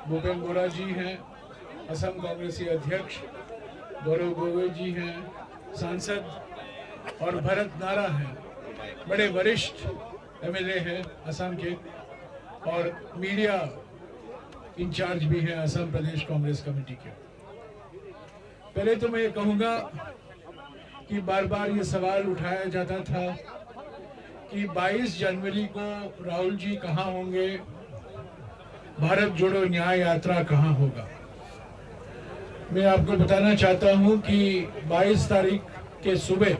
भूपेन बोरा जी हैं, असम कांग्रेसी अध्यक्ष, गौरव गोगोई जी हैं, सांसद, और भरत नारा हैं, बड़े वरिष्ठ एमएलए हैं असम के, और मीडिया इंचार्ज भी हैं असम प्रदेश कांग्रेस कमेटी के। पहले तो मैं ये कहूँगा कि बार बार ये सवाल उठाया जाता था कि 22 जनवरी को राहुल जी कहाँ होंगे, भारत जोड़ो न्याय यात्रा कहाँ होगा। मैं आपको बताना चाहता हूँ कि 22 तारीख के सुबह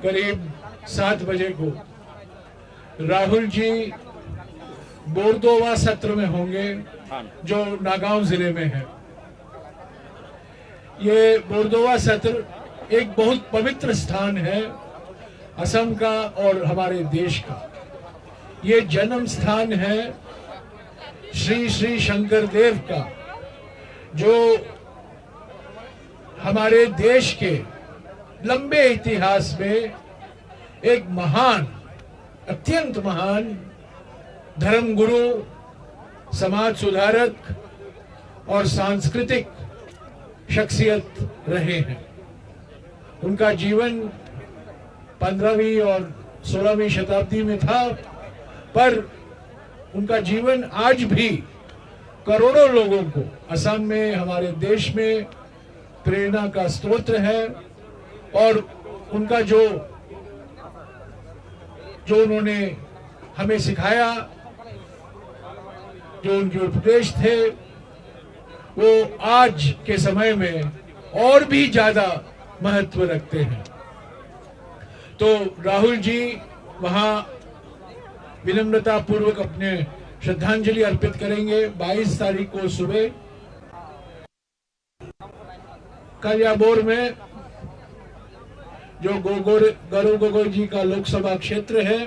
करीब 7 बजे को राहुल जी बोरदोवा सत्र में होंगे, जो नागांव जिले में है। ये बोरदोवा सत्र एक बहुत पवित्र स्थान है असम का और हमारे देश का। ये जन्म स्थान है श्री श्री शंकर देव का, जो हमारे देश के लंबे इतिहास में एक महान, अत्यंत महान धर्मगुरु, समाज सुधारक और सांस्कृतिक शख्सियत रहे हैं। उनका जीवन 15वीं और 16वीं शताब्दी में था, पर उनका जीवन आज भी करोड़ों लोगों को असम में, हमारे देश में प्रेरणा का स्रोत है। और उनका जो उन्होंने हमें सिखाया, जो उनके उपदेश थे, वो आज के समय में और भी ज्यादा महत्व रखते हैं। तो राहुल जी वहां विनम्रता पूर्वक अपने श्रद्धांजलि अर्पित करेंगे 22 तारीख को सुबह कलियाबोर में, जो गौरव गोगोई जी का लोकसभा क्षेत्र है।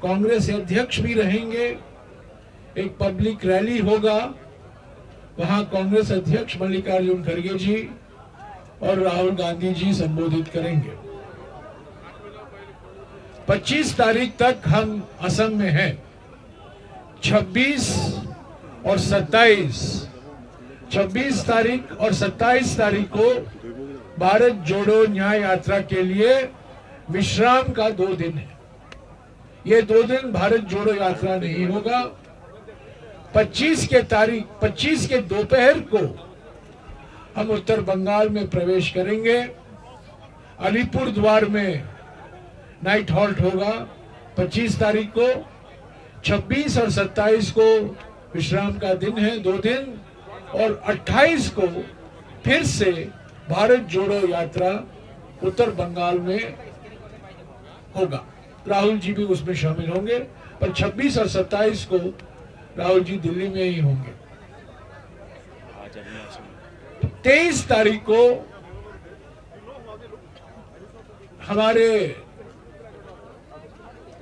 कांग्रेस अध्यक्ष भी रहेंगे, एक पब्लिक रैली होगा, वहां कांग्रेस अध्यक्ष मल्लिकार्जुन खड़गे जी और राहुल गांधी जी संबोधित करेंगे। 25 तारीख तक हम असम में हैं। 26 और 27 तारीख और 27 तारीख को भारत जोड़ो न्याय यात्रा के लिए विश्राम का 2 दिन है। ये 2 दिन भारत जोड़ो यात्रा नहीं होगा। 25 के दोपहर को हम उत्तर बंगाल में प्रवेश करेंगे। अलीपुर द्वार में नाइट हॉल्ट होगा 25 तारीख को। 26 और 27 को विश्राम का दिन है, 2 दिन, और 28 को फिर से भारत जोड़ो यात्रा उत्तर बंगाल में होगा। राहुल जी भी उसमें शामिल होंगे, पर 26 और 27 को राहुल जी दिल्ली में ही होंगे। 23 तारीख को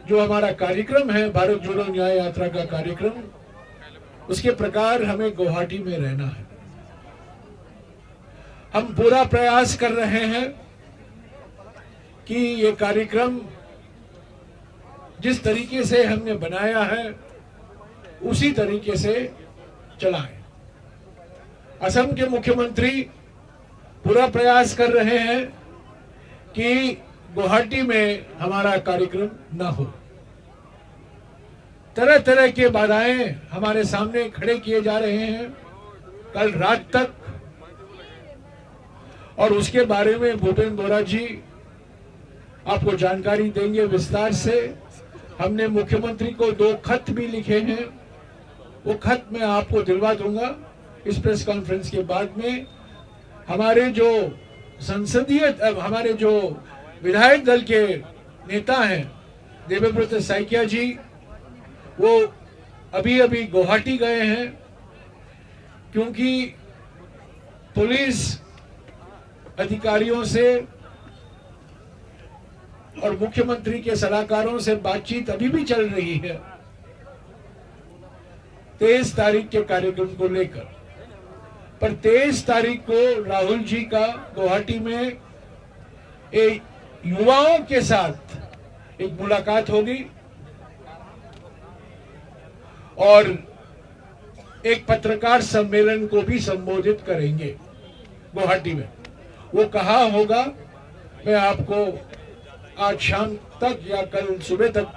हमारा कार्यक्रम है, भारत जोड़ो न्याय यात्रा का कार्यक्रम, उसके प्रकार हमें गुवाहाटी में रहना है। हम पूरा प्रयास कर रहे हैं कि ये कार्यक्रम जिस तरीके से हमने बनाया है उसी तरीके से चलाएं। असम के मुख्यमंत्री पूरा प्रयास कर रहे हैं कि गुवाहाटी में हमारा कार्यक्रम न हो। तरह तरह के बाधाएं हमारे सामने खड़े किए जा रहे हैं कल रात तक, और उसके बारे में भूपेन बोरा जी आपको जानकारी देंगे विस्तार से। हमने मुख्यमंत्री को 2 खत भी लिखे हैं, वो खत मैं आपको दिलवा दूंगा इस प्रेस कॉन्फ्रेंस के बाद में। हमारे जो विधायक दल के नेता हैं देवेब्रत सैकिया जी, वो अभी गुवाहाटी गए हैं, क्योंकि पुलिस अधिकारियों से और मुख्यमंत्री के सलाहकारों से बातचीत अभी भी चल रही है 23 तारीख के कार्यक्रम को लेकर। पर 23 तारीख को राहुल जी का गुवाहाटी में एक युवाओं के साथ एक मुलाकात होगी, और एक पत्रकार सम्मेलन को भी संबोधित करेंगे गुवाहाटी में। वो कहाँ होगा मैं आपको आज शाम तक या कल सुबह तक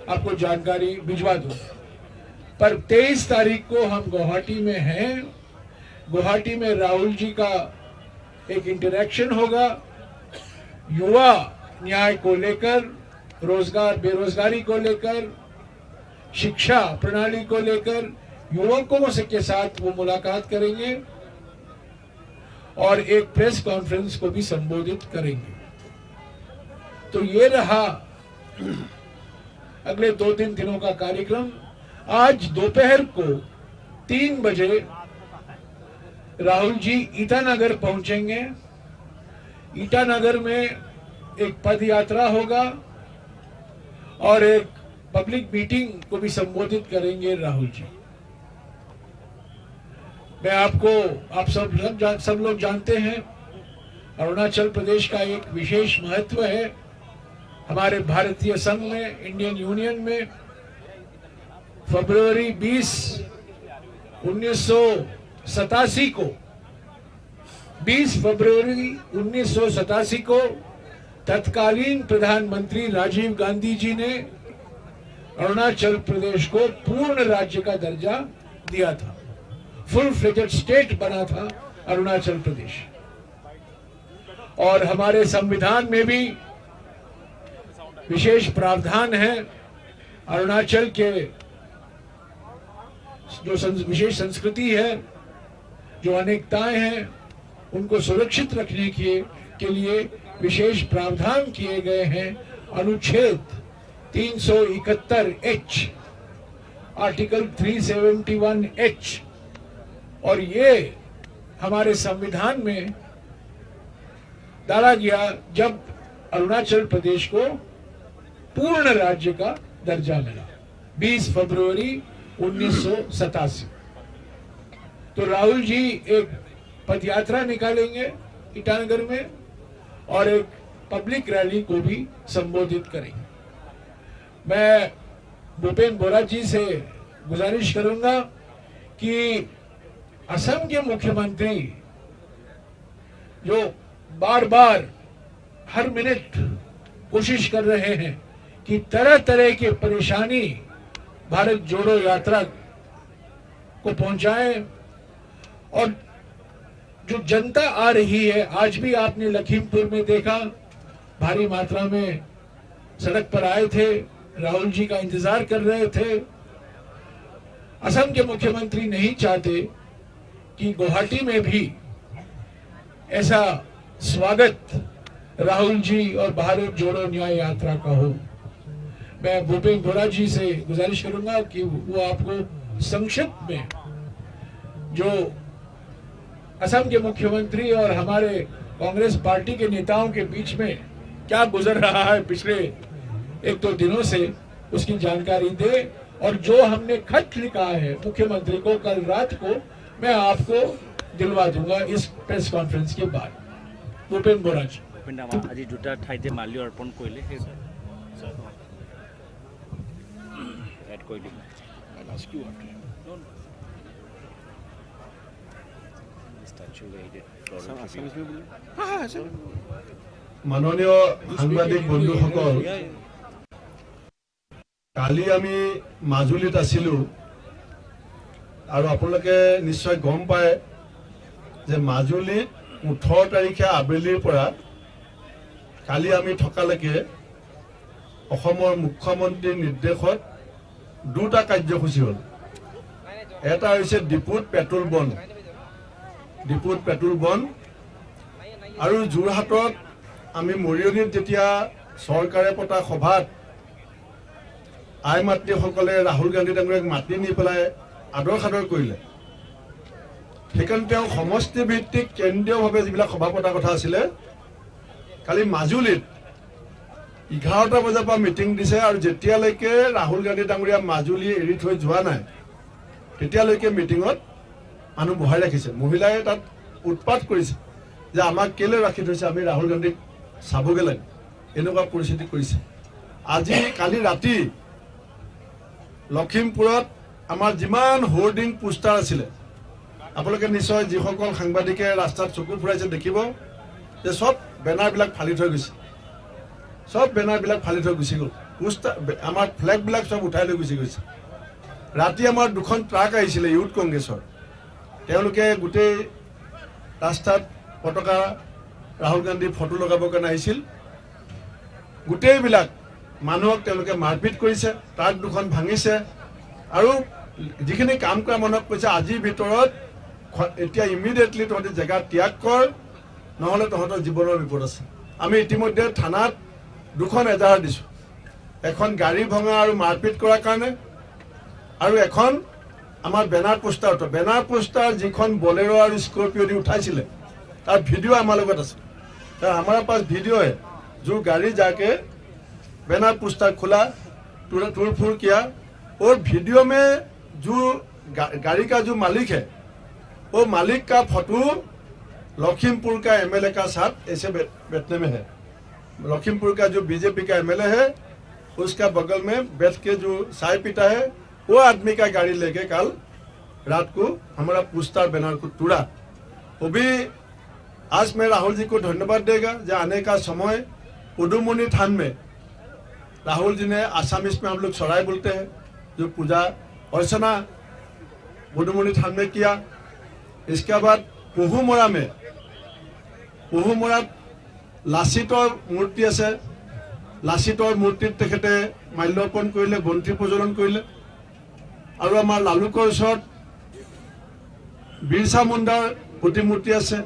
आपको जानकारी भिजवा दूं। पर 23 तारीख को हम गुवाहाटी में हैं। गुवाहाटी में राहुल जी का एक इंटरेक्शन होगा युवा न्याय को लेकर, रोजगार बेरोजगारी को लेकर, शिक्षा प्रणाली को लेकर युवकों से के साथ वो मुलाकात करेंगे और एक प्रेस कॉन्फ्रेंस को भी संबोधित करेंगे। तो ये रहा अगले 2-3 दिनों का कार्यक्रम। आज दोपहर को 3 बजे राहुल जी ईटानगर पहुंचेंगे। ईटानगर में एक पद यात्रा होगा और एक पब्लिक मीटिंग को भी संबोधित करेंगे राहुल जी। मैं आपको आप सब लोग जानते हैं अरुणाचल प्रदेश का एक विशेष महत्व है हमारे भारतीय संघ में, इंडियन यूनियन में। फरवरी 20, 1987 को 20 फरवरी 1987 को तत्कालीन प्रधानमंत्री राजीव गांधी जी ने अरुणाचल प्रदेश को पूर्ण राज्य का दर्जा दिया था। फुल फ्लेजेड स्टेट बना था अरुणाचल प्रदेश। और हमारे संविधान में भी विशेष प्रावधान है अरुणाचल के जो विशेष संस्कृति है, जो अनेकताएं हैं, उनको सुरक्षित रखने के लिए विशेष प्रावधान किए गए हैं। अनुच्छेद 371H, आर्टिकल 371H, और ये हमारे संविधान में डाला गया जब अरुणाचल प्रदेश को पूर्ण राज्य का दर्जा मिला 20 फरवरी 1987। तो राहुल जी एक पदयात्रा निकालेंगे ईटानगर में और एक पब्लिक रैली को भी संबोधित करेंगे। मैं भूपेन बोरा जी से गुजारिश करूंगा कि असम के मुख्यमंत्री जो बार बार हर मिनट कोशिश कर रहे हैं कि तरह तरह की परेशानी भारत जोड़ो यात्रा को पहुंचाएं, और जो जनता आ रही है, आज भी आपने लखीमपुर में देखा, भारी मात्रा में सड़क पर आए थे, राहुल जी का इंतजार कर रहे थे। असम के मुख्यमंत्री नहीं चाहते कि गुवाहाटी में भी ऐसा स्वागत राहुल जी और भारत जोड़ो न्याय यात्रा का हो। मैं भूपेन बोरा जी से गुजारिश करूंगा कि वो आपको संक्षिप्त में जो असम के मुख्यमंत्री और हमारे कांग्रेस पार्टी के नेताओं के बीच में क्या गुजर रहा है पिछले 1-2 दिनों से, उसकी जानकारी दे। और जो हमने खत लिखा है मुख्यमंत्री को कल रात को, मैं आपको दिलवा दूंगा इस प्रेस कॉन्फ्रेंस के बाद। भूपेन बोरा जी आज दुटा ठाईते माल्य अर्पण करिले माननीय সাংবাদিক বন্ধুসকল, কালি আমি মাজুলীত আছিলো আৰু আপোনালোকে নিশ্চয় গম পায় যে মাজুলীত 18 তাৰিখে আবেলিৰ পৰা কালি আমি থকালৈকে অসমৰ মুখ্যমন্ত্ৰীৰ নিৰ্দেশত দুটা কাৰ্যসূচী হ'ল। এটা হৈছে ডিপুত পেট্ৰল বন্ধ, আৰু যোৰহাটত আমি মৰিয়নিত যেতিয়া চৰকাৰে পতা সভাত আই মাতৃসকলে ৰাহুল গান্ধী ডাঙৰীয়াক মাতি নি পেলাই আদৰ সাদৰ কৰিলে, সেইকাৰণে তেওঁ সমষ্টি ভিত্তিক কেন্দ্ৰীয়ভাৱে যিবিলাক সভা পতা কথা আছিলে, কালি মাজুলীত 11টা বজাৰ পৰা মিটিং দিছে। আৰু যেতিয়ালৈকে ৰাহুল গান্ধী ডাঙৰীয়া মাজুলী এৰি থৈ যোৱা নাই তেতিয়ালৈকে মিটিঙত মানুহ বহাই ৰাখিছে। মহিলাই তাত উৎপাত কৰিছে যে আমাক কেলে ৰাখি থৈছে, আমি ৰাহুল গান্ধীক চাবগে লাগে, এনেকুৱা পৰিস্থিতি কৰিছে। কালি ৰাতি লখিমপুৰত আমাৰ যিমান হোৰ্ডিং পোষ্টাৰ আছিলে, আপোনালোকে নিশ্চয় যিসকল সাংবাদিকে ৰাস্তাত চকু ফুৰাইছে দেখিব যে সব বেনাৰবিলাক ফালি থৈ গৈছে, সব বেনাৰবিলাক ফালি থৈ গুচি গ'ল। পোষ্টাৰ আমাৰ ফ্লেগবিলাক সব উঠাই লৈ গুচি গৈছে। ৰাতি আমাৰ দুখন ট্ৰাক আহিছিলে ইউথ কংগ্ৰেছৰ, তেওঁলোকে গোটেই ৰাস্তাত পতাকা ৰাহুল গান্ধীৰ ফটো লগাবৰ কাৰণে আহিছিল। গোটেইবিলাক মানুহক তেওঁলোকে মাৰপিট কৰিছে, ট্ৰাক দুখন ভাঙিছে আৰু যিখিনি কাম কৰা মানুহক কৈছে আজিৰ ভিতৰত এতিয়া ইমিডিয়েটলি তহঁতি জেগা ত্যাগ কৰ, নহ'লে তহঁতৰ জীৱনৰ বিপদ আছে। আমি ইতিমধ্যে থানাত দুখন এজাহাৰ দিছোঁ, এখন গাড়ী ভঙা আৰু মাৰপিট কৰাৰ কাৰণে আৰু এখন আমাৰ বেনাৰ পোষ্টাৰ যিখন বলেৰো আৰু স্কৰ্পিঅ দি উঠাইছিলে তাৰ ভিডিঅ' আমাৰ লগত আছে। हमारे पास वीडियो है जो गाड़ी जाके बैनर पोस्टर खुला, तोड़ फोड़ किया और वीडियो में जो गाड़ी का जो मालिक है वो मालिक का फोटो लखीमपुर का एमएलए का साथ ऐसे बैठने में है। लखीमपुर का जो बीजेपी का एमएलए है उसका बगल में बैठ के जो चाय पीता है वो आदमी का गाड़ी लेके कल रात को हमारा पोस्टर बैनर को तोड़ा। वो भी आज मैं राहुल जी को धन्यवाद देगा जो आने का समय पुडुमुनी थान में राहुल जी ने आसामीज में हम लोग सराय बोलते हैं जो पूजा अर्चना पुडुमुनी थान में किया। इसके बाद पहुमरा में लाचितर मूर्ति আছে, लाचितर मूर्तित तेखेते माल्यार्पण करिले, बंती प्रज्वलन करिले और आमार लालुকৰ ওচৰত बिरसा मुंडार प्रतिमूर्ति আছে,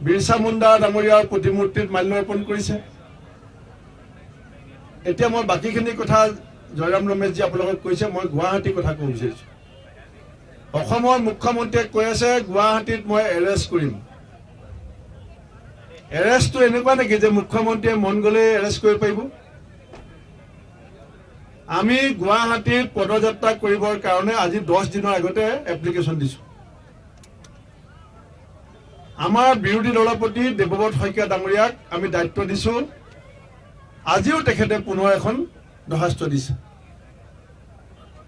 बिरसा मुंडा डाঙৰীয়াৰ प्रतिमूर्तित माल्यार्पण কৰিছে। এতিয়া মই বাকিখিনি কথা জয়ৰাম ৰমেশজী আপোনালোকক কৈছে, মই গুৱাহাটীৰ কথা ক'ব বিচাৰিছোঁ। অসমৰ মুখ্যমন্ত্ৰীয়ে কৈ আছে গুৱাহাটীত মই এৰেষ্ট কৰিম। এৰেষ্টটো এনেকুৱা নেকি যে মুখ্যমন্ত্ৰীয়ে মন গ'লে এৰেষ্ট কৰিব পাৰিব? আমি গুৱাহাটীত পদযাত্ৰা কৰিবৰ কাৰণে আজি 10 দিনৰ আগতে এপ্লিকেশ্যন দিছোঁ। আমাৰ বিৰোধী দলৰ প্ৰতি দেৱব্ৰত শইকীয়া ডাঙৰীয়াক আমি দায়িত্ব দিছোঁ। আজিও তেখেতে পুনৰ এখন দৰখাস্ত দিছে।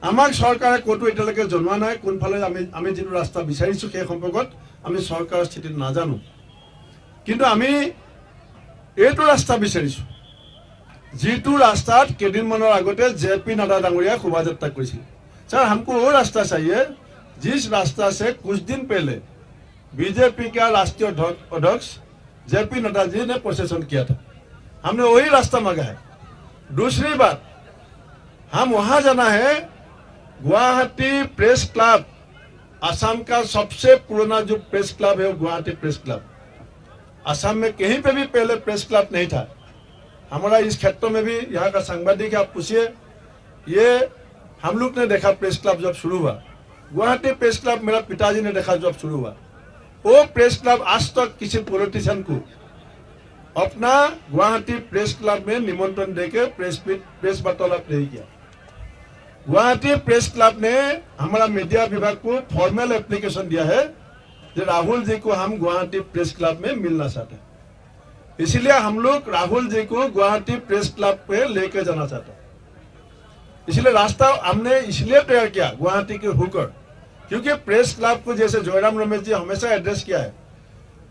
আমাক চৰকাৰে ক'তো এতিয়ালৈকে জনোৱা নাই কোনফালে আমি যিটো ৰাস্তা বিচাৰিছোঁ সেই সম্পৰ্কত আমি চৰকাৰৰ স্থিতি নাজানো, কিন্তু আমি এইটো ৰাস্তা বিচাৰিছোঁ যিটো ৰাস্তাত কেইদিনমানৰ আগতে জেপি নাড্ডা ডাঙৰীয়া শোভাযাত্ৰা কৰিছিল। सर हमको वो रास्ता चाहिए जिस रास्ता से कुछ दिन पहले बीजेपी का राष्ट्रीय अध्यक्ष जेपी नड्डा जी ने प्रोसेसन किया था, हमने वही रास्ता मांगा है। दूसरी बात, हम वहां जाना है, गुवाहाटी प्रेस क्लब असम का सबसे पुराना जो प्रेस क्लब है वो गुवाहाटी प्रेस क्लब। असम में कहीं पे भी पहले प्रेस क्लब नहीं था। हमारा इस क्षेत्र में भी यहाँ का सांबादिक आप पूछिए, ये हम लोग ने देखा प्रेस क्लब जब शुरू हुआ, गुवाहाटी प्रेस क्लब मेरा पिताजी ने देखा जब शुरू हुआ। वो प्रेस क्लब आज तक किसी पॉलिटिशियन को अपना गुवाहाटी प्रेस क्लब में निमंत्रण देके प्रेस वार्तालाप नहीं किया। गुवाहाटी प्रेस क्लब ने हमारा मीडिया विभाग को फॉर्मल एप्लीकेशन दिया है कि राहुल जी को हम गुवाहाटी प्रेस क्लब में मिलना चाहते हैं, इसलिए हम लोग राहुल जी को गुवाहाटी प्रेस क्लब पे लेके जाना चाहते हैं। इसलिए रास्ता हमने इसलिए तैयार किया गुवाहाटी के होकर, क्योंकि प्रेस क्लब को जैसे जयराम रमेश जी हमेशा एड्रेस किया है,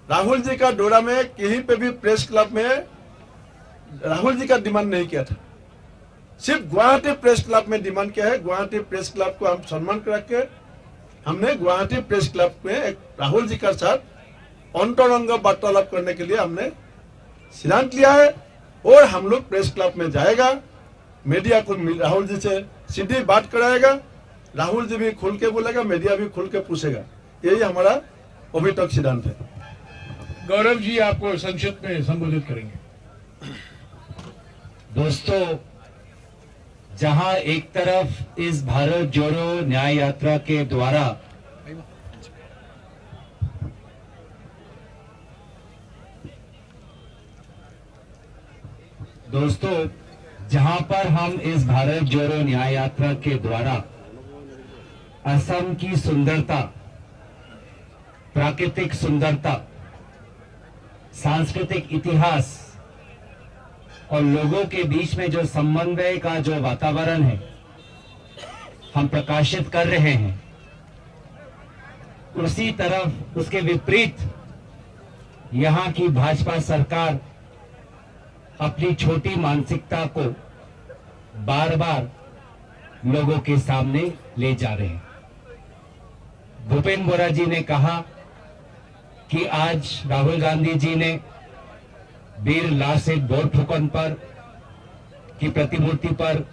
राहुल जी का दौरा में कहीं पे भी प्रेस क्लब में राहुल जी का डिमांड नहीं किया था, सिर्फ गुवाहाटी प्रेस क्लब में डिमांड किया है। गुवाहाटी प्रेस क्लब को हम सम्मान करके हमने गुवाहाटी प्रेस क्लब में एक राहुल जी का साथ अंतरंग वार्तालाप करने के लिए हमने सिद्धांत लिया है और हम लोग प्रेस क्लब में जाएगा, मीडिया को राहुल जी से सीधी बात कराएगा, राहुल जी भी खुल के बोलेगा, मीडिया भी खुल के पूछेगा। यही हमारा अभी तक सिद्धांत है। गौरव जी आपको संक्षिप्त में संबोधित करेंगे। दोस्तों, जहां एक तरफ इस भारत जोड़ो न्याय यात्रा के द्वारा जहां पर हम इस भारत जोड़ो न्याय यात्रा के द्वारा असम की सुंदरता, प्राकृतिक सुंदरता, सांस्कृतिक इतिहास और लोगों के बीच में जो समन्वय का जो वातावरण है, हम प्रकाशित कर रहे हैं, उसी तरफ उसके विपरीत यहाँ की भाजपा सरकार अपनी छोटी मानसिकता को बार बार लोगों के सामने ले जा रहे हैं। भूपेंद्र बोरा जी ने कहा कि आज राहुल गांधी जी ने वीर लासित बोरफुकन पर की प्रतिमूर्ति पर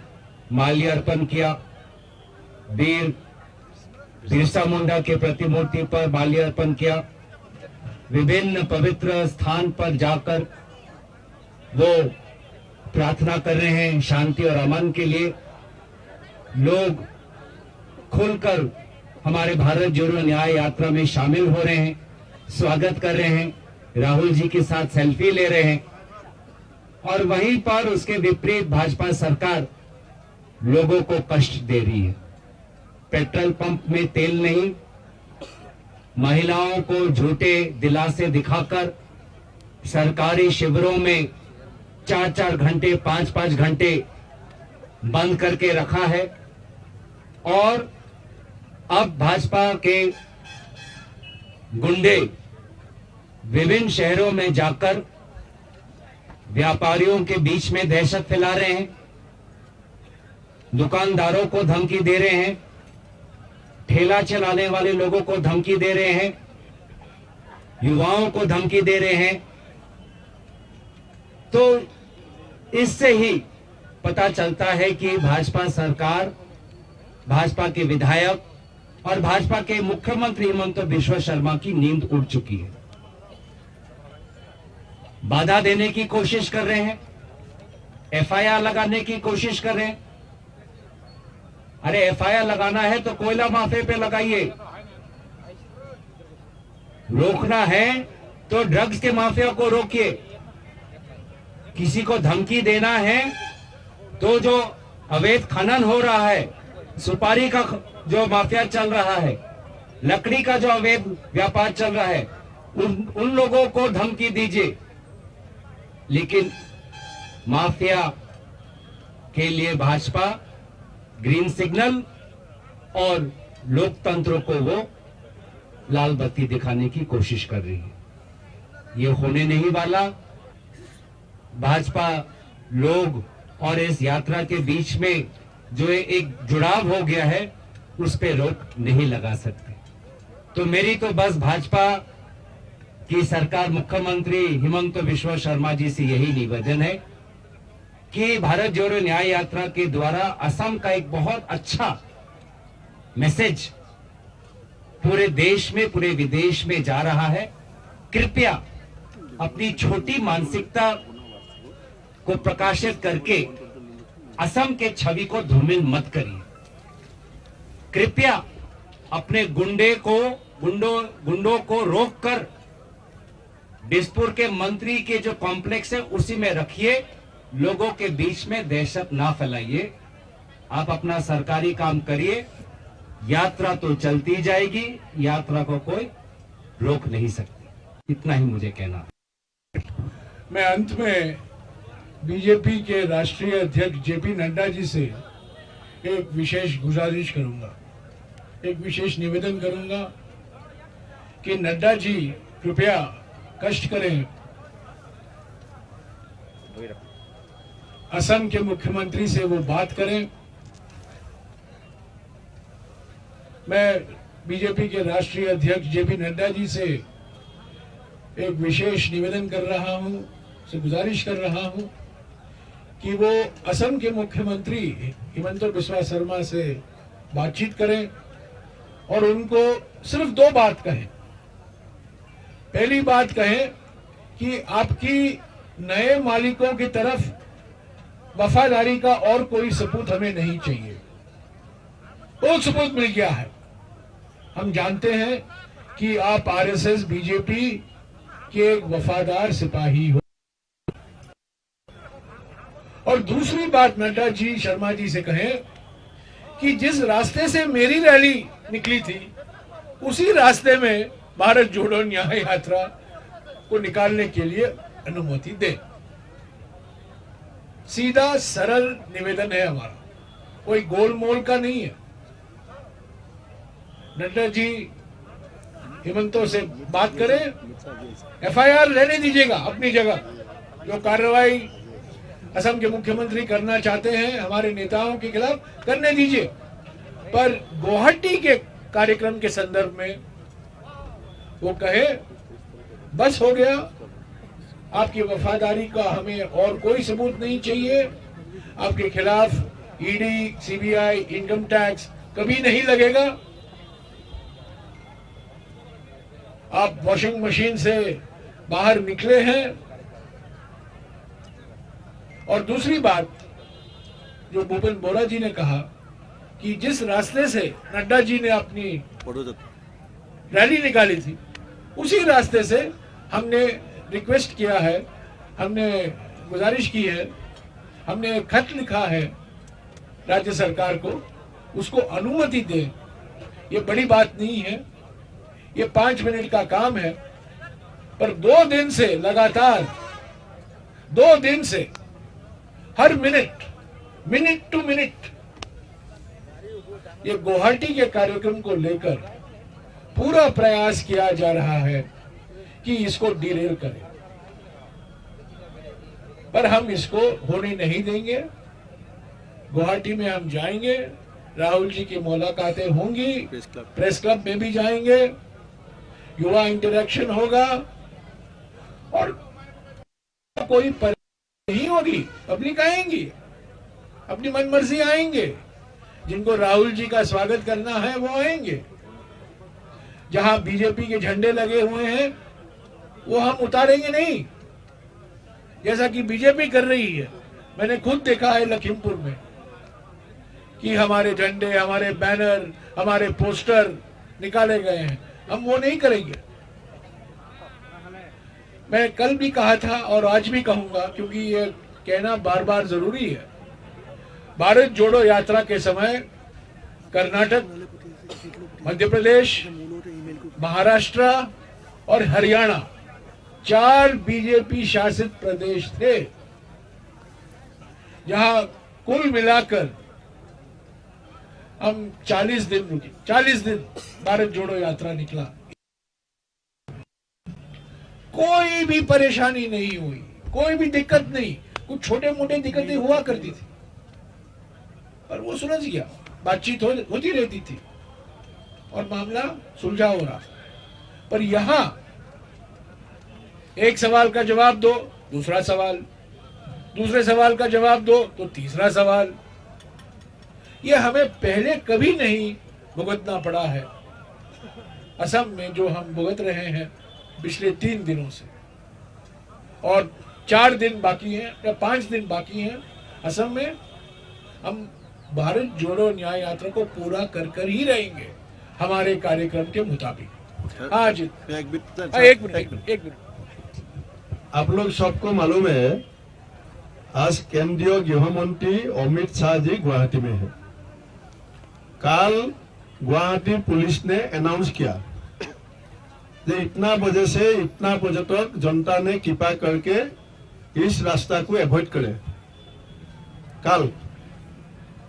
माल्यार्पण किया, वीर बिरसा मुंडा के प्रतिमूर्ति पर माल्यार्पण किया, विभिन्न पवित्र स्थान पर जाकर वो प्रार्थना कर रहे हैं शांति और अमन के लिए। लोग खुलकर हमारे भारत जोड़ो न्याय यात्रा में शामिल हो रहे हैं, स्वागत कर रहे हैं, राहुल जी के साथ सेल्फी ले रहे हैं। और वहीं पर उसके विपरीत भाजपा सरकार लोगों को कष्ट दे रही है। पेट्रोल पंप में तेल नहीं, महिलाओं को झूठे दिलासे दिखाकर सरकारी शिविरों में 4-4 घंटे 5-5 घंटे बंद करके रखा है। और अब भाजपा के गुंडे विभिन्न शहरों में जाकर व्यापारियों के बीच में दहशत फैला रहे हैं, दुकानदारों को धमकी दे रहे हैं, ठेला चलाने वाले लोगों को धमकी दे रहे हैं, युवाओं को धमकी दे रहे हैं। तो इससे ही पता चलता है कि भाजपा सरकार, भाजपा के विधायक और भाजपा के मुख्यमंत्री हिमंत बिश्वा शर्मा की नींद उड़ चुकी है। बाधा देने की कोशिश कर रहे हैं, एफआईआर लगाने की कोशिश कर रहे हैं। अरे एफआईआर लगाना है तो कोयला माफिया पे लगाइए, रोकना है तो ड्रग्स के माफिया को रोकिए, किसी को धमकी देना है तो जो अवैध खनन हो रहा है, सुपारी का जो माफिया चल रहा है, लकड़ी का जो अवैध व्यापार चल रहा है, उन लोगों को धमकी दीजिए। लेकिन माफिया के लिए भाजपा ग्रीन सिग्नल और लोकतंत्र को वो लाल बत्ती दिखाने की कोशिश कर रही है। ये होने नहीं वाला। भाजपा लोग और इस यात्रा के बीच में जो एक जुड़ाव हो गया है, उस पे रोक नहीं लगा सकते। तो मेरी तो बस भाजपा की सरकार, मुख्यमंत्री हिमंत बिश्वा शर्मा जी से यही निवेदन है कि भारत जोड़ो न्याय यात्रा के द्वारा असम का एक बहुत अच्छा मैसेज पूरे देश में, पूरे विदेश में जा रहा है। कृपया अपनी छोटी मानसिकता को प्रकाशित करके असम के छवि को धूमिल मत करिए। कृपया अपने गुंडों को रोककर दिसपुर के मंत्री के जो कॉम्प्लेक्स है उसी में रखिए, लोगों के बीच में दहशत ना फैलाइए। आप अपना सरकारी काम करिए, यात्रा तो चलती जाएगी, यात्रा को कोई रोक नहीं सकती। इतना ही मुझे कहना। मैं अंत में बीजेपी के राष्ट्रीय अध्यक्ष जेपी नड्डा जी से एक विशेष गुजारिश करूंगा, एक विशेष निवेदन करूंगा कि नड्डा जी कृपया कष्ट करें, असम के मुख्यमंत्री से वो बात करें। मैं बीजेपी के राष्ट्रीय अध्यक्ष जेपी नड्डा जी से एक विशेष निवेदन कर रहा हूं, से गुजारिश कर रहा हूं कि वो असम के मुख्यमंत्री हिमंत बिस्वा शर्मा से बातचीत करें और उनको सिर्फ 2 बात कहें। पहली बात कहें कि आपकी नए मालिकों की तरफ वफादारी का और कोई सबूत हमें नहीं चाहिए, वो सबूत मिल गया है। हम जानते हैं कि आप आरएसएस बीजेपी के एक वफादार सिपाही हो। और दूसरी बात नड्डा जी शर्मा जी से कहें कि जिस रास्ते से मेरी रैली निकली थी उसी रास्ते में भारत जोड़ो न्याय यात्रा को निकालने के लिए अनुमति दे। सीधा सरल निवेदन है हमारा, कोई गोलमोल का नहीं है। नड्डा जी हेमंतो से बात करें, एफआईआर लेने दीजिएगा अपनी जगह। जो कार्रवाई असम के मुख्यमंत्री करना चाहते हैं हमारे नेताओं के खिलाफ, करने दीजिए, पर गुवाहाटी के कार्यक्रम के संदर्भ में वो कहे बस हो गया, आपकी वफादारी का हमें और कोई सबूत नहीं चाहिए, आपके खिलाफ ईडी, सीबीआई, इनकम टैक्स कभी नहीं लगेगा, आप वॉशिंग मशीन से बाहर निकले हैं। और दूसरी बात जो भूपेन बोरा जी ने कहा कि जिस रास्ते से नड्डा जी ने अपनी रैली निकाली थी, उसी रास्ते से हमने रिक्वेस्ट किया है, हमने गुजारिश की है, हमने खत लिखा है राज्य सरकार को, उसको अनुमति दे। ये बड़ी बात नहीं है, ये 5 मिनट का काम है, पर 2 दिन से लगातार 2 दिन से हर मिनट टू मिनट ये गुवाहाटी के कार्यक्रम को लेकर पूरा प्रयास किया जा रहा है कि इसको डिरेल करें, पर हम इसको होने नहीं देंगे। गुवाहाटी में हम जाएंगे, राहुल जी की मुलाकातें होंगी, प्रेस क्लब में भी जाएंगे, युवा इंटरेक्शन होगा और कोई नहीं होगी, पब्लिक आएंगी, अपनी मनमर्जी आएंगे, जिनको राहुल जी का स्वागत करना है वो आएंगे। जहां बीजेपी के झंडे लगे हुए हैं वो हम उतारेंगे नहीं, जैसा कि बीजेपी कर रही है। मैंने खुद देखा है लखीमपुर में कि हमारे झंडे, हमारे बैनर, हमारे पोस्टर निकाले गए हैं, हम वो नहीं करेंगे। मैं कल भी कहा था और आज भी कहूंगा, क्योंकि ये कहना बार बार जरूरी है। भारत जोड़ो यात्रा के समय कर्नाटक, मध्य प्रदेश, महाराष्ट्र और हरियाणा 4 बीजेपी शासित प्रदेश थे, जहां कुल मिलाकर हम 40 दिन रुके। 40 दिन भारत जोड़ो यात्रा निकला, कोई भी परेशानी नहीं हुई, कोई भी दिक्कत नहीं। कुछ छोटे मोटे दिक्कतें हुआ करती थी, पर वो सुलझ गया, बातचीत होती रहती थी और मामला सुलझा हो रहा। पर यहां एक सवाल का जवाब दो, दूसरा सवाल, दूसरे सवाल का जवाब दो तो तीसरा सवाल। ये हमें पहले कभी नहीं भुगतना पड़ा है। असम में जो हम भुगत रहे हैं पिछले 3 दिनों से, और 4 दिन बाकी हैं या 5 दिन बाकी हैं असम में, हम भारत जोड़ो न्याय यात्रा को पूरा कर ही रहेंगे हमारे कार्यक्रम के मुताबिक। आज एक मिनट आप लोग सबको मालूम है, आज केंद्रीय गृह मंत्री अमित शाह जी गुवाहाटी में है। कल गुवाहाटी पुलिस ने अनाउंस किया कि इतना बजे से इतना बजे तक जनता ने कृपा करके इस रास्ता को अवॉइड करे। कल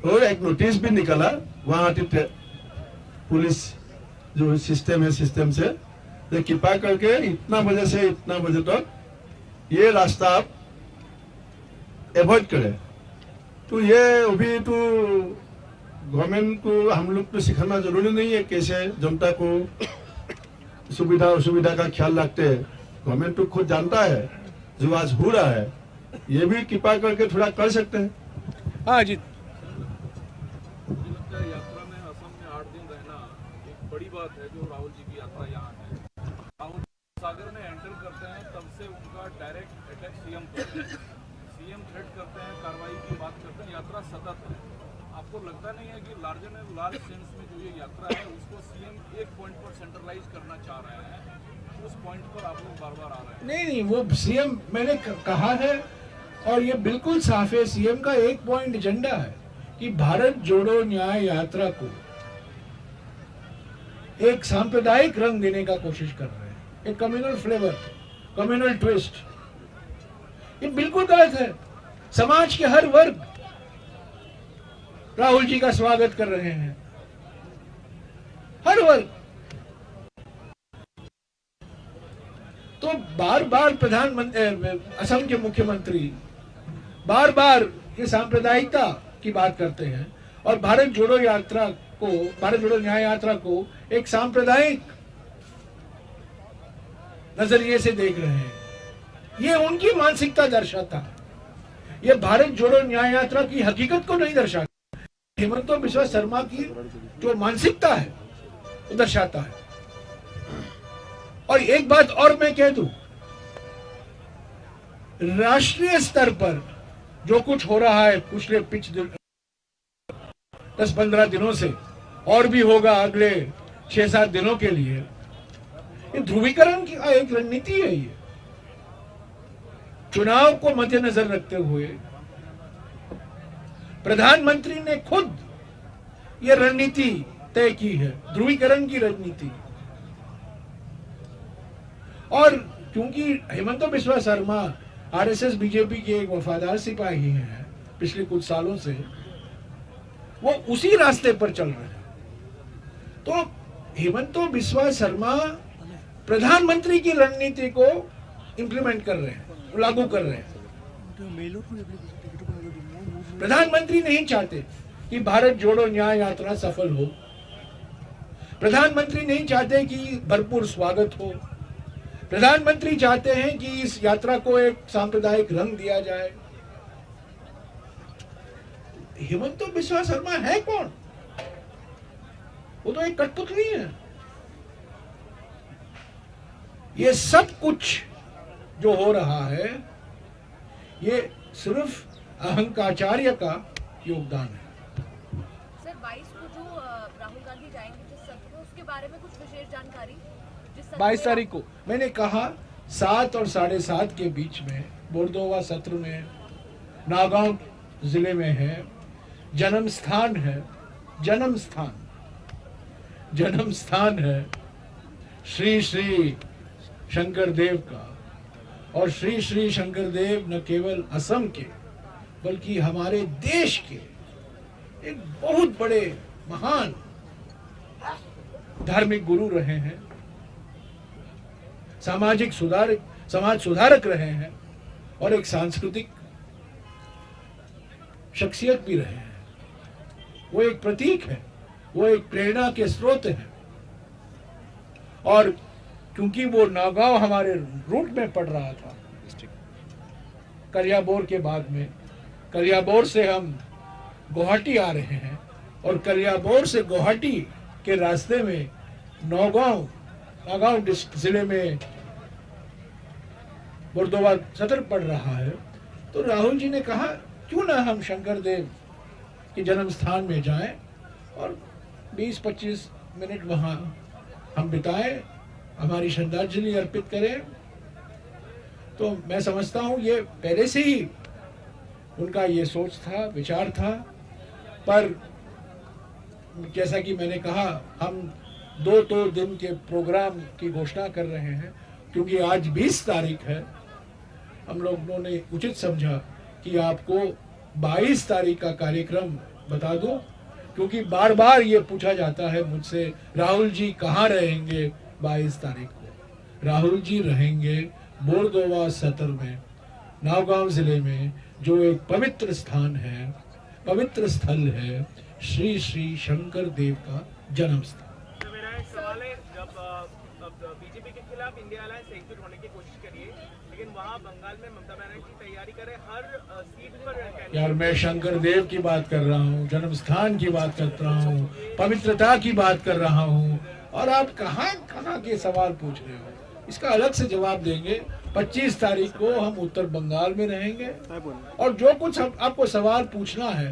और एक नोटिस भी निकाला गुवाहाटी पुलिस जो सिस्टम है, सिस्टम से कृपा करके इतना बजे से इतना बजे तक ये रास्ता आप अवॉइड करें। तो ये अभी तो गवर्नमेंट को हम लोग को सिखाना जरूरी नहीं है कैसे जनता को सुविधा असुविधा का ख्याल रखते हैं। गवर्नमेंट तो खुद जानता है जो आज हो रहा है, ये भी कृपा करके थोड़ा कर सकते हैं। हाँ जी, यात्रा में असम में 8 दिन रहना एक बड़ी बात है। जो राहुल जी की यात्रा यहाँ है, राहुल सागर में एंटर करते हैं तब से उनका डायरेक्ट अटैक सीएम करते हैं, सीएम थ्रेट करते हैं, कार्रवाई की बात करते हैं, यात्रा सतत है। आपको लगता नहीं है कि लार्जर एंड लार्ज सेंस में जो ये यात्रा है उसको सीएम एक पॉइंट पर सेंट्रलाइज करना चाह रहे हैं, उस पॉइंट पर आप लोग बार बार आ रहे हैं? नहीं, वो सीएम मैंने कहा है और ये बिल्कुल साफ है, सीएम का एक पॉइंट एजेंडा है कि भारत जोड़ो न्याय यात्रा को एक सांप्रदायिक रंग देने का कोशिश कर रहे हैं, एक कम्युनल फ्लेवर, कम्युनल ट्विस्ट। ये बिल्कुल गलत है। समाज के हर वर्ग राहुल जी का स्वागत कर रहे हैं, हर वर्ग। तो बार बार प्रधानमंत्री, असम के मुख्यमंत्री बार बार ये सांप्रदायिकता की बात करते हैं और भारत जोड़ो न्याय यात्रा को एक सांप्रदायिक नजरिए से देख रहे हैं। ये उनकी मानसिकता दर्शाता है, ये भारत जोड़ो न्याय यात्रा की हकीकत को नहीं दर्शाता। हेमंत बिस्वा शर्मा की जो मानसिकता है वो दर्शाता है। और एक बात और मैं कह दूं, राष्ट्रीय स्तर पर जो कुछ हो रहा है पिछले 10-15 दिनों से, और भी होगा अगले 6-7 दिनों के लिए, ये ध्रुवीकरण की एक रणनीति है। ये चुनाव को मद्देनजर रखते हुए प्रधानमंत्री ने खुद ये रणनीति तय की है, ध्रुवीकरण की रणनीति। और क्योंकि हेमंत बिस्वा शर्मा आरएसएस बीजेपी के एक वफादार सिपाही हैं पिछले कुछ सालों से, वो उसी रास्ते पर चल रहे हैं। तो हेमंत बिस्वा शर्मा प्रधानमंत्री की रणनीति को इंप्लीमेंट कर रहे हैं, लागू कर रहे हैं। प्रधानमंत्री नहीं चाहते कि भारत जोड़ो न्याय यात्रा सफल हो, प्रधानमंत्री नहीं चाहते कि भरपूर स्वागत हो, प्रधानमंत्री चाहते हैं कि इस यात्रा को एक सांप्रदायिक रंग दिया जाए। हेमंत बिस्वा शर्मा है कौन? वो तो एक कठपुतली है। ये सब कुछ जो हो रहा है ये सिर्फ अहंकाचार्य का योगदान है। सर 22 को जो राहुल गांधी जाएंगे जिस सत्र में, उसके बारे में कुछ विशेष जानकारी? 22 तारीख को मैंने कहा 7 और 7:30 के बीच में बोरदोवा सत्र में नागांव जिले में है। जन्म स्थान है श्री श्री शंकर देव का। और श्री श्री शंकर देव न केवल असम के बल्कि हमारे देश के एक बहुत बड़े महान धार्मिक गुरु रहे हैं, समाज सुधारक रहे हैं और एक सांस्कृतिक शख्सियत भी रहे हैं। वो एक प्रतीक है, वो एक प्रेरणा के स्रोत है। और क्योंकि वो नागांव हमारे रूट में पड़ रहा था, कलियाबोर के बाद में, कलियाबोर से हम गुवाहाटी आ रहे हैं और कलियाबोर से गुवाहाटी के रास्ते में नागांव जिले में बोरदोवा सत्र पड़ रहा है। तो राहुल जी ने कहा क्यों ना हम शंकर देव के जन्म स्थान में जाएं और 20-25 मिनट वहां हम बिताएं, हमारी श्रद्धांजलि अर्पित करें। तो मैं समझता हूं ये पहले से ही उनका ये सोच था, विचार था। पर जैसा कि मैंने कहा, हम 2 दिन के प्रोग्राम की घोषणा कर रहे हैं क्योंकि आज 20 तारीख है। हम लोगों ने उचित समझा कि आपको 22 तारीख का कार्यक्रम बता दूं, क्योंकि बार बार ये पूछा जाता है मुझसे, राहुल जी कहाँ रहेंगे 22 तारीख को। राहुल जी रहेंगे बोरदोवा सत्र में, नागांव जिले में, जो एक पवित्र स्थान है, पवित्र स्थल है, श्री श्री शंकर देव का जन्म स्थान। मेरा एक सवाल है, जब बीजेपी के खिलाफ इंडिया अलायंस एकजुट होने की कोशिश करिए, लेकिन वहाँ बंगाल में ममता बनर्जी तैयारी करे हर सीट पर। यार मैं शंकर देव की बात कर रहा हूँ, जन्म स्थान की बात कर रहा हूँ, पवित्रता की बात कर रहा हूँ, और आप कहाँ के सवाल पूछ रहे हो? इसका अलग से जवाब देंगे। 25 तारीख को हम उत्तर बंगाल में रहेंगे और जो कुछ आपको सवाल पूछना है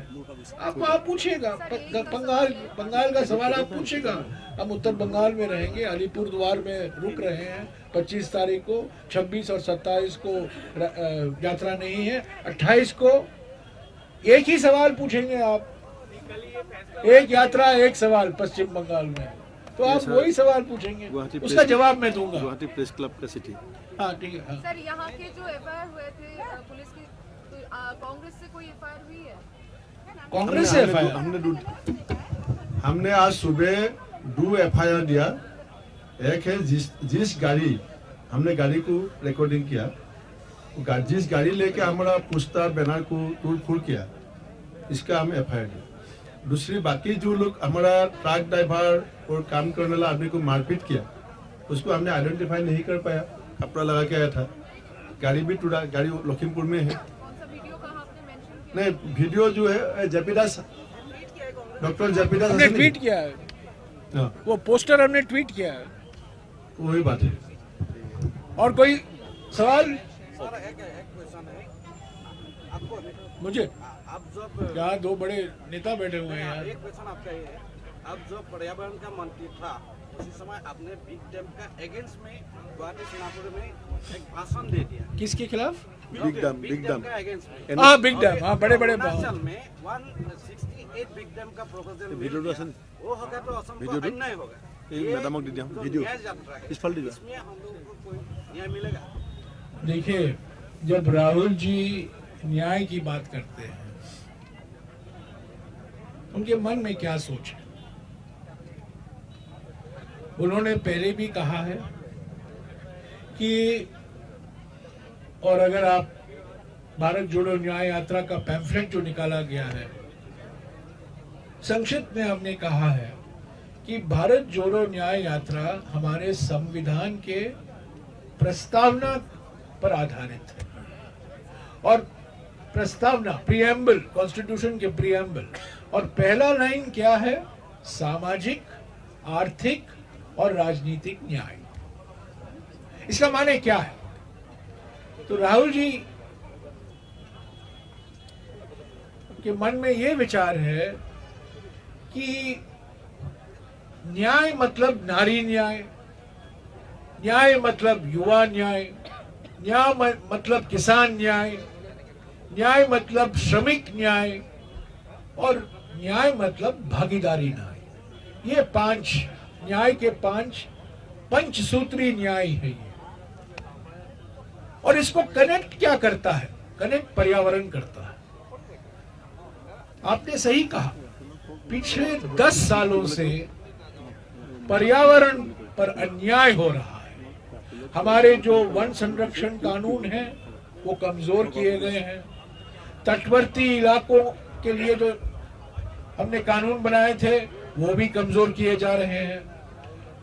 आप वहाँ पूछिएगा। बंगाल का सवाल आप पूछेगा। हम उत्तर बंगाल में रहेंगे, अलीपुर द्वार में रुक रहे हैं 25 तारीख को। 26 और 27 को यात्रा नहीं है। 28 को एक ही सवाल पूछेंगे आप, एक यात्रा एक सवाल पश्चिम बंगाल में, तो आप वही सवाल पूछेंगे, उसका जवाब मैं दूंगा। गुवाहाटी प्रेस क्लब का सिटी। हाँ ठीक है। हाँ। सर यहाँ के जो एफआईआर हुए थे पुलिस की, तो कांग्रेस से कोई एफआईआर हुई है? कांग्रेस से एफआईआर हमने आज सुबह 2 FIR दिया। एक है जिस गाड़ी हमने गाड़ी को रिकॉर्डिंग किया, जिस गाड़ी लेके हमारा पोस्टर बैनर को तोड़ फोड़ किया, इसका हम FIR दिया। दूसरी बाकी जो लोग हमारा ट्रक ड्राइवर और काम करने वाला आदमी को मारपीट किया, उसको हमने आइडेंटिफाई नहीं कर पाया, कपड़ा लगा के आया था, गाड़ी भी टूटा, गाड़ी लखीमपुर में है। कौन सा वीडियो कहाँ आपने मेंशन किया? नहीं, वीडियो जो है जेपी दास, डॉक्टर जेपी दास हमने ट्वीट किया है, हाँ, वो पोस्टर हमने ट्वीट किया है। वही बात है। और कोई सवाल सर एक क्वेश्चन है आपको। मुझे? आप जब यहाँ 2 बड़े नेता बैठे हुए हैं यहाँ। एक क्वेश्चन आपका ये है, आप जब पर्यावरण का मंत्री था उसी समय आपने बिग डैम का अगेंस्ट में गुवाहाटी सेनापुर में एक भाषण दे दिया। किसके खिलाफ? बिग डैम का अगेंस्ट में। हाँ, बिग डैम, हाँ, बड़े बड़े अरुणाचल में 168 बिग डैम का प्रपोजल वो होगा तो असम को अन्याय होगा। ये वीडियो यात्रा है, इसमें हम लोगों को कोई न्याय मिलेगा? देखिए, जब राहुल जी न्याय की बात करते हैं, उनके मन में क्या सोच है? उन्होंने पहले भी कहा है कि, और अगर आप भारत जोड़ो न्याय यात्रा का पैम्फलेट जो निकाला गया है, संक्षिप्त में हमने कहा है कि भारत जोड़ो न्याय यात्रा हमारे संविधान के प्रस्तावना पर आधारित है। और प्रस्तावना, प्रीएम्बल, कॉन्स्टिट्यूशन के प्रीएम्बल, और पहला लाइन क्या है? सामाजिक, आर्थिक और राजनीतिक न्याय। इसका माने क्या है? तो राहुल जी के मन में ये विचार है कि न्याय मतलब नारी न्याय, न्याय मतलब युवा न्याय, न्याय मतलब किसान न्याय, न्याय मतलब श्रमिक न्याय, और न्याय मतलब भागीदारी न्याय। ये 5 न्याय के 5 पंचसूत्री न्याय है ये। और इसको कनेक्ट क्या करता है? कनेक्ट पर्यावरण करता है। आपने सही कहा, पिछले 10 सालों से पर्यावरण पर अन्याय हो रहा है। हमारे जो वन संरक्षण कानून हैं वो कमजोर किए गए हैं। तटवर्ती इलाकों के लिए जो हमने कानून बनाए थे वो भी कमजोर किए जा रहे हैं।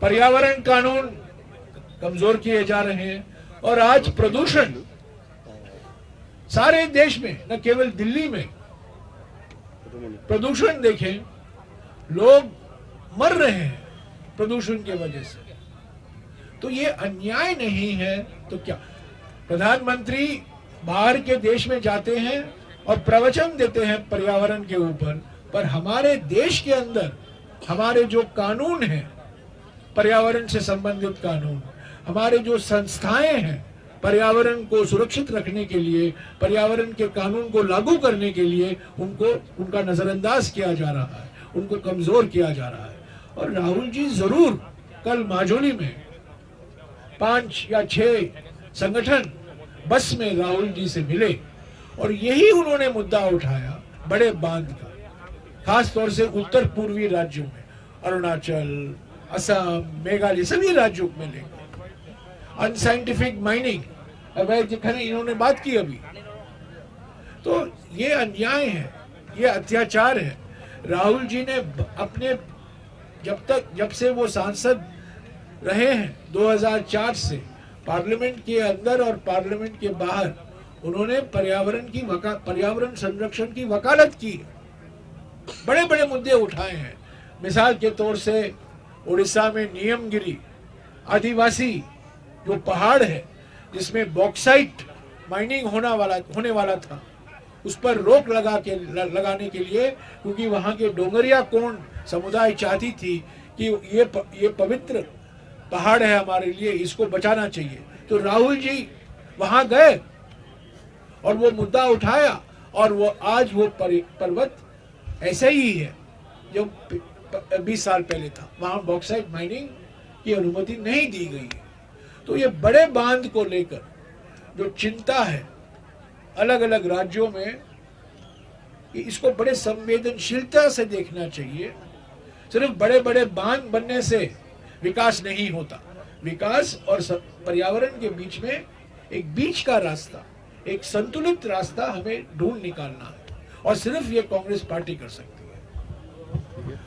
पर्यावरण कानून कमजोर किए जा रहे हैं। और आज प्रदूषण सारे देश में, न केवल दिल्ली में, प्रदूषण देखें, लोग मर रहे हैं प्रदूषण की वजह से। तो ये अन्याय नहीं है तो क्या? प्रधानमंत्री बाहर के देश में जाते हैं और प्रवचन देते हैं पर्यावरण के ऊपर, पर हमारे देश के अंदर हमारे जो कानून हैं, पर्यावरण से संबंधित कानून, हमारे जो संस्थाएं हैं पर्यावरण को सुरक्षित रखने के लिए, पर्यावरण के कानून को लागू करने के लिए, उनका नजरअंदाज किया जा रहा है, उनको कमजोर किया जा रहा है। और राहुल जी जरूर कल माजोली में 5 या 6 संगठन बस में राहुल जी से मिले और यही उन्होंने मुद्दा उठाया बड़े बांध का, खास तौर से उत्तर पूर्वी राज्यों में, अरुणाचल, असम, मेघालय, सभी राज्यों में लेंगे। अनसाइंटिफिक माइनिंग, अवैध खनन, इन्होंने बात की अभी। तो ये अन्याय है, ये अत्याचार है। राहुल जी ने अपने जब से वो सांसद रहे हैं 2004 से, पार्लियामेंट के अंदर और पार्लियामेंट के बाहर उन्होंने पर्यावरण संरक्षण की वकालत की, बड़े बड़े मुद्दे उठाए हैं। मिसाल के तौर से उड़ीसा में नियमगिरी आदिवासी जो पहाड़ है जिसमें बॉक्साइट माइनिंग होने वाला था, उस पर रोक लगाने के लिए, क्योंकि वहां के डोंगरिया कोंड समुदाय चाहती थी कि ये पवित्र पहाड़ है हमारे लिए, इसको बचाना चाहिए। तो राहुल जी वहां गए और वो मुद्दा उठाया, और वो आज वो पर्वत ऐसे ही है जो 20 साल पहले था। वहां बॉक्साइट माइनिंग की अनुमति नहीं दी गई है। तो ये बड़े बांध को लेकर जो चिंता है अलग अलग राज्यों में, इसको बड़े संवेदनशीलता से देखना चाहिए। सिर्फ बड़े बड़े बांध बनने से विकास नहीं होता। विकास और पर्यावरण के बीच में एक बीच का रास्ता, एक संतुलित रास्ता हमें ढूंढ निकालना है, और सिर्फ ये कांग्रेस पार्टी कर सकती है।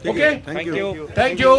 Okay, thank you. Thank you.